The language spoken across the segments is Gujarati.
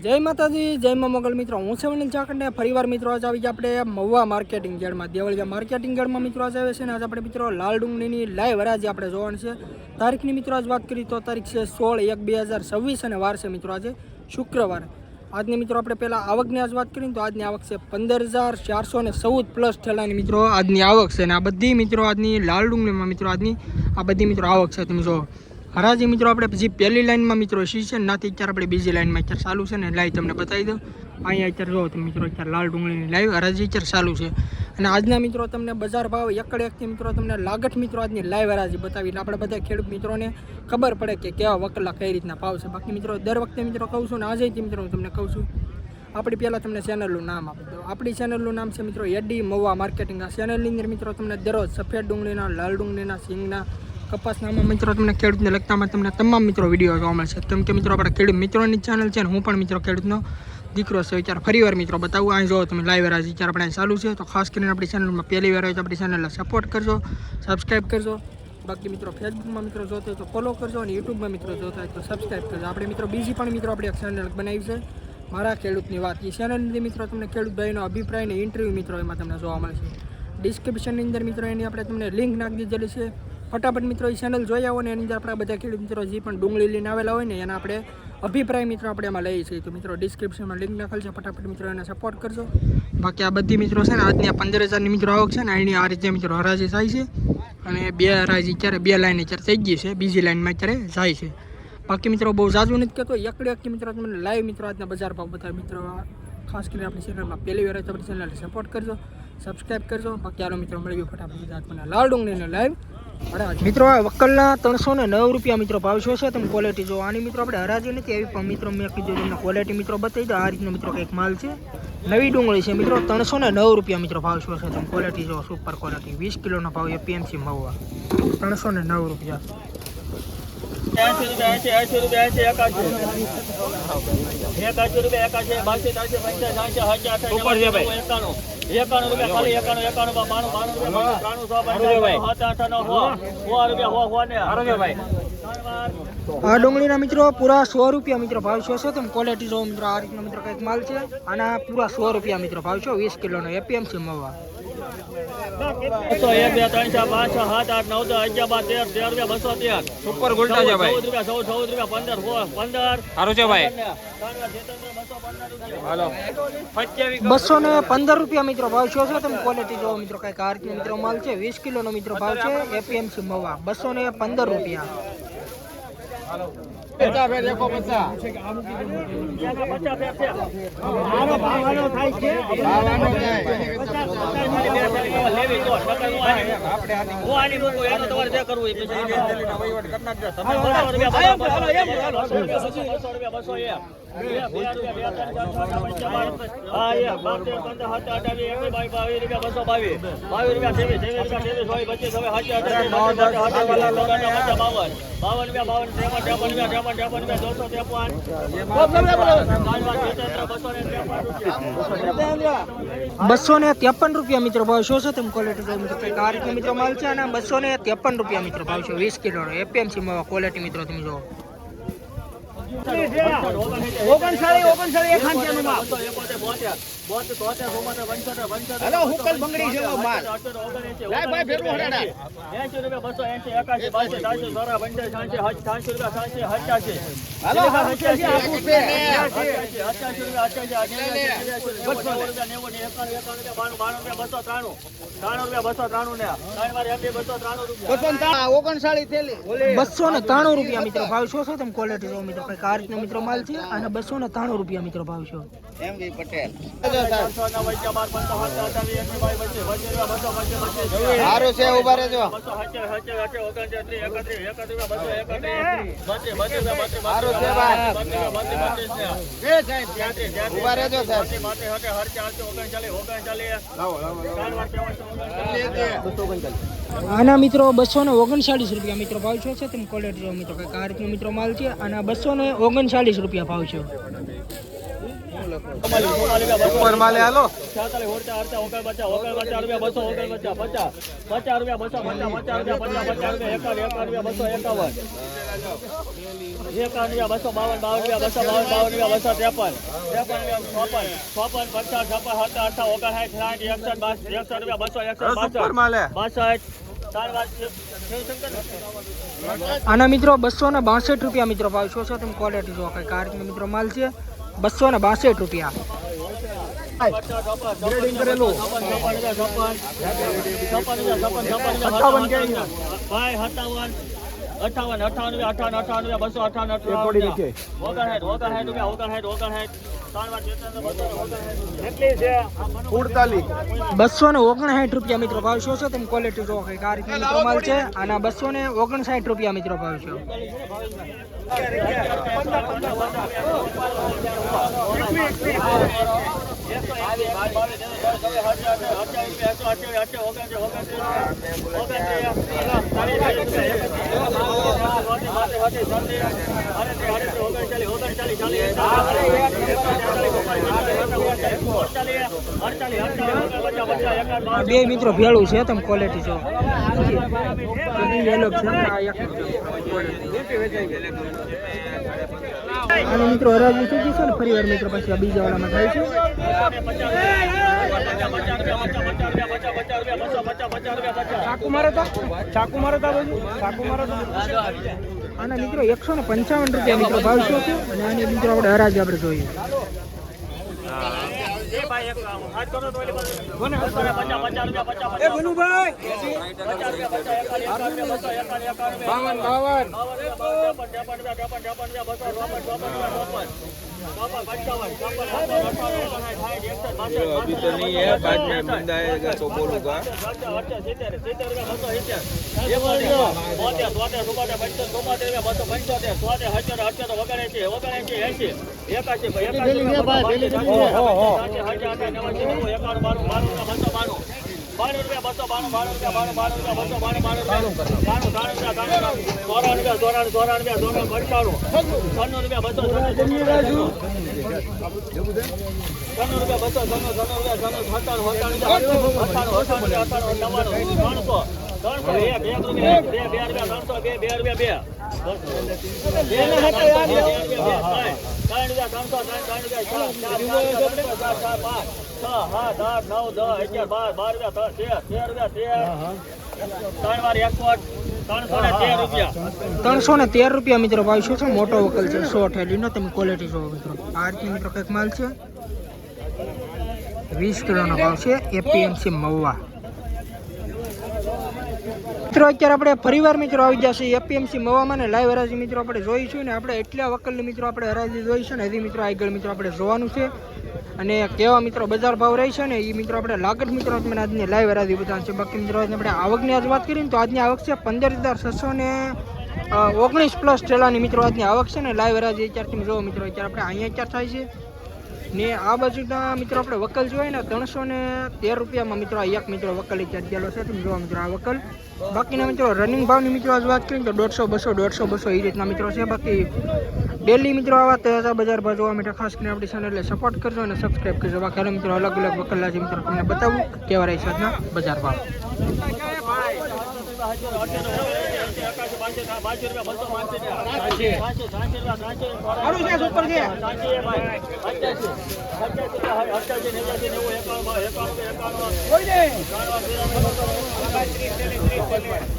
જય માતાજી, જય મા મોગલ મિત્રો, હું છે વનિલ ચાકંડે. ફરીવાર મિત્રો આજે આવી ગયા આપણે મહુવા માર્કેટિંગ યાર્ડમાં. દેવળિયા માર્કેટિંગ યાર્ડમાં મિત્રો આજે આવે છે ને આજે આપણે મિત્રો લાલ ડુંગળીની લાઈવ હરાજી આપણે જોવાની છે. તારીખની મિત્રો આજ વાત કરી તો તારીખ છે 16/1/2026 અને વાર છે મિત્રો આજે શુક્રવાર. આજની મિત્રો આપણે પહેલાં આવકની આજ વાત કરીએ તો આજની આવક છે 15,414 પ્લસ ઠેલાની મિત્રો આજની આવક છે. અને આ બધી મિત્રો આજની લાલ ડુંગળીમાં મિત્રો આજની આ બધી મિત્રો આવક છે. તમે જો હરાજી મિત્રો આપણે પછી પહેલી લાઇનમાં મિત્રો સી છે નાથી અત્યારે આપણે બીજી લાઇનમાં અત્યારે ચાલુ છે ને લાઈવ તમને બતાવી દઉં. અહીંયા અત્યારે જો તમે મિત્રો અત્યારે લાલ ડુંગળીની લાઈવ હરાજી અત્યારે ચાલુ છે. અને આજના મિત્રો તમને બજાર ભાવ એકડે એકથી મિત્રો તમને લાગઠ મિત્રો આજની લાઈવ હરાજી બતાવી એટલે આપણે બધા ખેડૂત મિત્રોને ખબર પડે કે કેવા વકલા કઈ રીતના ભાવ છે. બાકી મિત્રો દર વખતે મિત્રો કહું છું ને આજેથી મિત્રો હું તમને કહું છું. આપણી પહેલાં તમને ચેનલનું નામ આપી દો. આપણી ચેનલનું નામ છે મિત્રો એડી મહુવા માર્કેટિંગ. આ ચેનલની અંદર મિત્રો તમને દરરોજ સફેદ ડુંગળીના, લાલ ડુંગળીના, સિંગના, કપાસનામાં મિત્રો તમને ખેડૂતને લગતામાં તમને તમામ મિત્રો વિડીયો જોવા મળશે. કેમ કે મિત્રો આપણા ખેડૂત મિત્રોની ચેનલ છે ને હું પણ મિત્રો ખેડૂતનો દીકરો છે. અત્યારે ફરીવાર મિત્રો બતાવું. અહીં જો તમે લાઈવ હરાજી અત્યારે આપણે ચાલુ છે તો ખાસ કરીને આપણી ચેનલમાં પહેલી વાર હોય તો આપણી ચેનલને સપોર્ટ કરજો, સબસ્ક્રાઈબ કરજો. બાકી મિત્રો ફેસબુકમાં મિત્રો જોતા હોય તો ફોલો કરજો અને યુટ્યુબમાં મિત્રો જોતા હોય તો સબસ્ક્રાઈબ કરજો. આપણે મિત્રો બીજી પણ મિત્રો આપણે એક ચેનલ બનાવી છે મારા ખેડૂતની વાત. એ ચેનલની મિત્રો તમને ખેડૂત ભાઈનો અભિપ્રાય અને ઇન્ટરવ્યૂ મિત્રો એમાં તમને જોવા મળશે. ડિસ્ક્રિપ્શનની અંદર મિત્રો એની આપણે તમને લિંક નાખી દીધેલી છે. ફટાફટ મિત્રો એ ચેનલ જોઈ આવો ને એની અંદર આપણા બધા ખેડૂત મિત્રો જે પણ ડુંગળી લઈને આવેલા હોય ને એના આપણે અભિપ્રાય મિત્રો આપણે એમાં લઈએ છીએ. તો મિત્રો ડિસ્ક્રિપ્શનમાં લિંક નાખેલ છે, ફટાફટ મિત્રો એને સપોર્ટ કરજો. બાકી આ બધી મિત્રો છે ને આજની આ 15,000ની મિત્રો આવક છે ને એની આ રીતે મિત્રો હરાજી થાય છે. અને બે હરાજી અત્યારે બે લાઈન અત્યારે થઈ ગઈ છે, બીજી લાઈનમાં અત્યારે જાય છે. બાકી મિત્રો બહુ ઝાઝું નથી કહેતો, એકડે એકથી મિત્રો તમને લાઈવ મિત્રો આજના બજાર ભાવ બધા મિત્રો ખાસ કરીને આપણી ચેનલમાં પહેલી વાર તો આપણી ચેનલને સપોર્ટ કરજો, સબસ્ક્રાઈબ કરજો. બાકી આલો મિત્રો મળી ગયો ફટાફટ આજના લાલ ડુંગળીને લાઈવ મિત્રો. આ વકલના 309 રૂપિયા મિત્રો ભાવ છે. તમે ક્વોલિટી જો આની મિત્રો આપણે હરાજી નથી એવી પણ મિત્રો મેં કીધું તમને ક્વોલિટી મિત્રો બતાવી દો. આ રીતનો મિત્રો કંઈક માલ છે, નવી ડુંગળી છે મિત્રો. 309 રૂપિયા મિત્રો ભાવ છે. તમે ક્વોલિટી જો સુપર ક્વોલિટી. 20 કિલોનો ભાવ એપીએમસી મહુવા 309 રૂપિયા. 80 રૂપિયા 81 આ ડુંગળીના મિત્રો પૂરા 100 રૂપિયા મિત્રો ભાવ છે. તમે ક્વોલિટી જો મિત્રો આ રીતનો મિત્રો કંઈક માલ છે. આના પૂરા 100 રૂપિયા મિત્રો ભાવ છે. 20 કિલોનો એપીએમસી મહુવા. 101 2 3 4 5 6 7 8 9 10 11 12 13 સુપર ગોલ્ટા છે ભાઈ. 14 રૂપિયા 15 સારું છે ભાઈ. હાલો 215 રૂપિયા મિત્રો ભાવ છે. તમે ક્વોલિટી જો મિત્રો કંઈક આ રીતનો મિત્રો માલ છે. 20 કિલોનો મિત્રો ભાવ છે. એપીએમસી મહુવા 215 રૂપિયા. ₹253 રૂપિયા મિત્રો ભાવ શું છે. તમે ક્વોલિટી મિત્રો આ રીતનો મિત્રો માલ છે. અને 253 રૂપિયા મિત્રો ભાવ છે. 20 કિલોનો એપીએમસી માં ક્વોલિટી મિત્રો તમે જો. ₹293 રૂપિયા મિત્રો ભાવ શું છે. તમે ક્વોલિટી જો મિત્રો કંઈક આ રીતનો મિત્રો માલ છે. અને 293 રૂપિયા મિત્રો ભાવ છે. પટેલ સારું છે, ઉભા રહેજો. સારું છે ભાઈ, ઉભા રહેજો સાહેબ. આના મિત્રો 239 રૂપિયા મિત્રો ભાવ છે. તમે ક્વોલિટી જો મિત્રો કંઈક આ રીતનો મિત્રો માલ છે. અને 239 રૂપિયા ભાવ છે. ઉપર માલે હાલો 46 ઓરચા અરચા ઓગળ બચ્ચા રૂપિયા 200 ઓગળ બચ્ચા 50 રૂપિયા 200 50 રૂપિયા 50 રૂપિયા 51 રૂપિયા 251 આના મિત્રો 262 રૂપિયા મિત્રો ભાવ છો તમે ક્વોલિટી જો કઈ કાર્ડ મિત્રો માલ છે 262 રૂપિયા ગ્રેડિંગ કરેલું 259 રૂપિયા મિત્રો ભાવ છો તમે ક્વોલિટી જો કઈ કાર્ડ મિત્રો માલ છે આના 259 રૂપિયા મિત્રો ભાવ છો બે મિત્રો ભેળું છે તમે ક્વોલિટી જો અલગ છે આ એક અને મિત્રો હરાજી થઈ ગઈ છે ને ફરી વાર મિત્રો પછી આ બીજા વાળામાં થાય છે આના મિત્રો 155 રૂપિયા મિત્રો ભાવ છે અને આની મિત્રો આપણે હરાજી આપણે જોઈએ अभी तो नहीं है बाद में बंदा आएगा तो बोलूंगा ત્રણસો ને 13 રૂપિયા મિત્રો ભાવ શું છે મોટો વકલ છે 100 થેલીનો તમે ક્વોલિટી જોવો મિત્રો આ રીતની મિત્રો કંઈક માલ છે 20 કિલોનો ભાવ છે એપીએમસી મહુવા મિત્રો અત્યારે આપણે ફરીવાર મિત્રો આવી જશે એપીએમસી મહુવામાં ને લાઈવ હરાજી મિત્રો આપણે જોઈશું ને આપણે એટલા વકલની મિત્રો આપણે હરાજી જોઈશું ને હજી મિત્રો આગળ મિત્રો આપણે જોવાનું છે અને કેવા મિત્રો બજાર ભાવ રહેશે ને એ મિત્રો આપણે લાગત મિત્રો તમને આજની લાઈવ હરાજી બતાવશે બાકી મિત્રો આપણે આવકની આજ વાત કરીએ તો આજની આવક છે 15,619 પ્લસ ઠેલાની મિત્રો આજની આવક છે ને લાઈવ હરાજી અત્યારે તમે જોવો મિત્રો અત્યારે આપણે અહીંયા અત્યારે થાય છે ને આ બાજુના મિત્રો આપણે વકલ જોઈએ ને 313 રૂપિયામાં મિત્રો આ એક મિત્રો વકલ અત્યારે ગયેલો છે તમે જોવો મિત્રો આ વકલ બાકીના મિત્રો રનિંગ ભાવની મિત્રો આજ વાત કરીએ તો 150 200 એ રીતના મિત્રો છે બાકી ડેલી મિત્રો આવા તાજા બજાર ભાવ જોવા માટે ખાસ કરીને આપણી ચેનલને સપોર્ટ કરજો અને સબસ્ક્રાઈબ કરજો બાકી હાલો મિત્રો અલગ અલગ વકલના છે મિત્રો તમને બતાવું કેવા રહે છે આજના બજાર ભાવ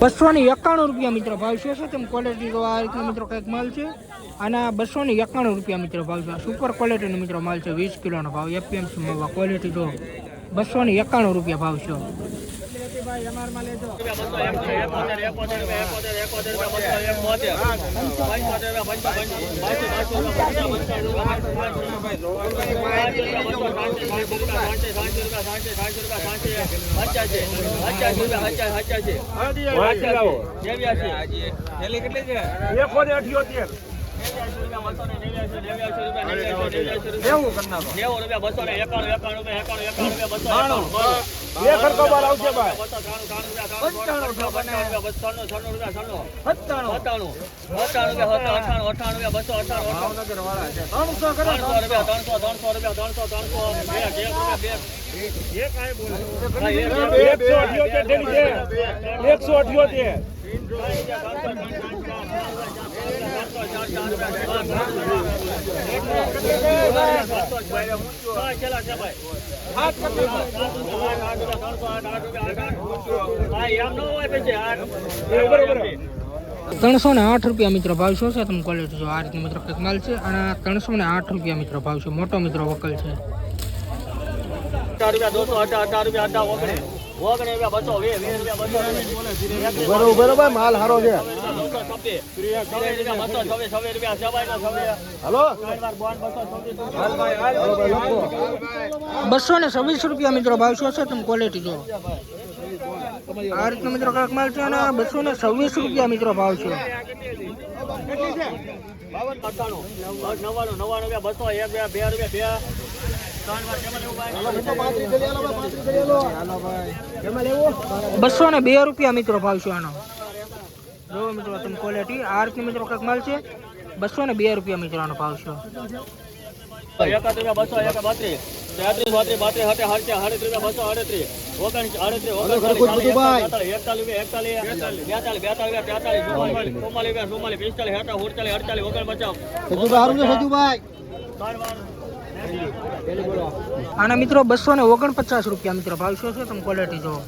₹291 મિત્રો ભાવ છે તેમ ક્વોલિટી જો આ રીતનો મિત્રો કંઈક માલ છે આના ₹291 મિત્રો ભાવ છે સુપર ક્વોલિટીનો મિત્રો માલ છે 20 કિલોનો ભાવ એપીએમસી મહુવા ક્વોલિટી જો ₹291 ભાવ છે ₹291 બે ખરકો બાર આવશે ભાઈ. 308 રૂપિયા મિત્રો ભાવ શું છે તમે ક્વોલિટી જો આ રીતનો મિત્રો કંઈક માલ છે અને 308 રૂપિયા મિત્રો ભાવ છે મોટો મિત્રો વકલ છે બરોબર માલ સારો છે. હાલો 226 રૂપિયા મિત્રો ભાવ શું છે તમે ક્વોલિટી જો આ રીતનો મિત્રો કંઈક માલ છે અને 226 રૂપિયા મિત્રો ભાવ છે 202 રૂપિયા મિત્રો ભાવ છે આનો જો મિત્રો તમે ક્વોલિટી આ રીતની મિત્રો કંઈક માલ છે 202 રૂપિયા મિત્રો આનો ભાવ છે 32 આના મિત્રો 249 રૂપિયા મિત્રો ભાવ શું છે તમે ક્વોલિટી જો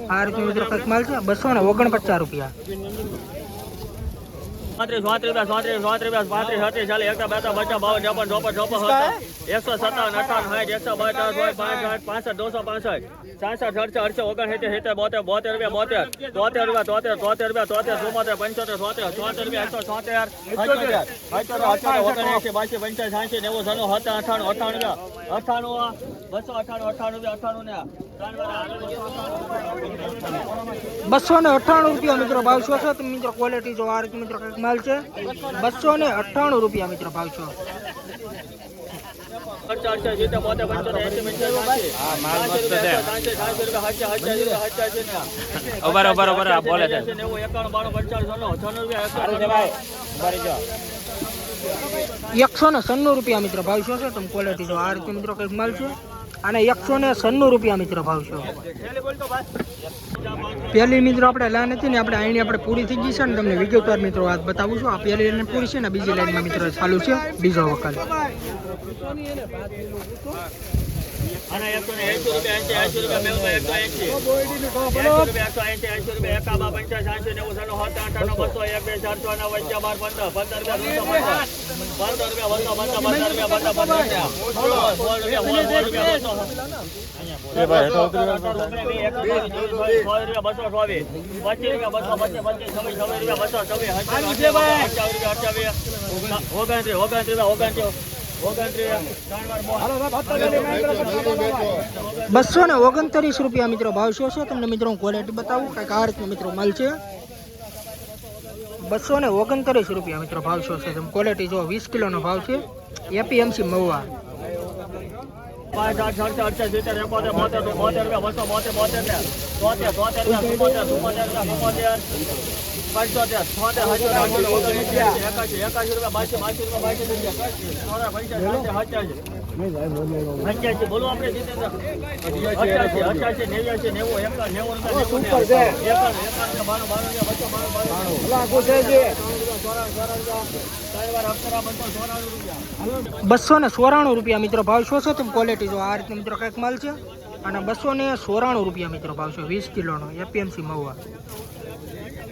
આ રીતનો મિત્રો કંઈક માલ છે 249 રૂપિયા 298 રૂપિયા મિત્રો ભાવ શું છે તમે મિત્રો ક્વોલિટી જો આ રીતનો મિત્રો કંઈક માલ છે 298 રૂપિયા મિત્રો ભાવ છો ₹196 મિત્રો ભાવ શું છે તમે ક્વોલિટી જો આ રીતે મિત્રો કંઈક માલ છે અને 196 રૂપિયા મિત્રો ભાવ છો પહેલી મિત્રો આપણે લાઈન હતી ને આપણે અહીંની આપણે પૂરી થઈ ગઈ છે ને તમને વિગતવાર મિત્રો વાત બતાવું છું આ પહેલી લાઈન પૂરી છે ને બીજી લાઈનમાં મિત્રો ચાલુ છે બીજો વકલ અને 180 રૂપિયા 80 રૂપિયા 229 રૂપિયા મિત્રો ભાવ શું છે તમને મિત્રો હું ક્વોલિટી બતાવું કંઈક આ રીતનો મિત્રો માલ છે 229 રૂપિયા મિત્રો ભાવ શું છે તમે ક્વોલિટી જો 20 કિલોનો ભાવ છે એપીએમસી મહુવા 88 બોલો આપણે જીતેન્દ્ર 88 89 294 રૂપિયા મિત્રો ભાવ શું છે તમે ક્વોલિટી જો આ રીતનો મિત્રો કંઈક માલ છે અને 294 રૂપિયા મિત્રો ભાવ છે 20 કિલોનો એપીએમસી મહુવા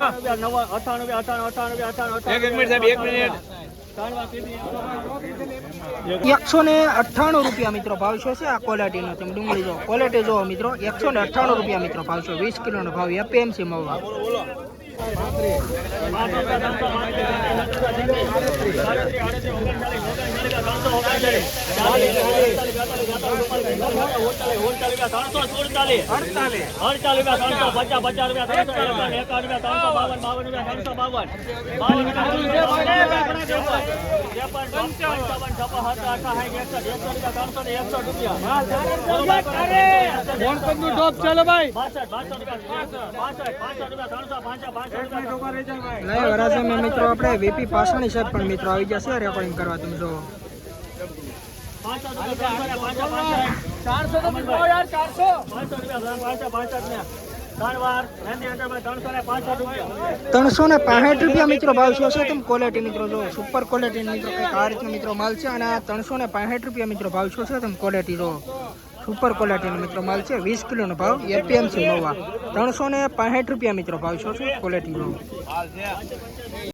198 રૂપિયા મિત્રો ભાવ શું છે આ ક્વોલિટીનો તમે ડુંગળી જો ક્વોલિટી જો મિત્રો 198 રૂપિયા મિત્રો ભાવ છે 20 કિલોનો ભાવ એપીએમસી મહુવા ચાલો ભાઈ લાઈવ હરાજીમાં મિત્રો આપણે વીપી પાસાણી સાહેબ પણ મિત્રો આવી જશે રેકોર્ડિંગ કરવા તમે જો. ત્રણસો ને 65 રૂપિયા મિત્રો ભાવ છે તમે ક્વોલિટી મિત્રો જો સુપર ક્વોલિટી મિત્રો કંઈક આ રીતનો મિત્રો માલ છે અને 365 રૂપિયા મિત્રો ભાવ છે તમે ક્વોલિટી જો સુપર ક્વોલિટીનો મિત્રો માલ છે 20 કિલોનો ભાવ એપીએમસી નવા 365 રૂપિયા મિત્રો ભાવ છે ક્વોલિટી જો.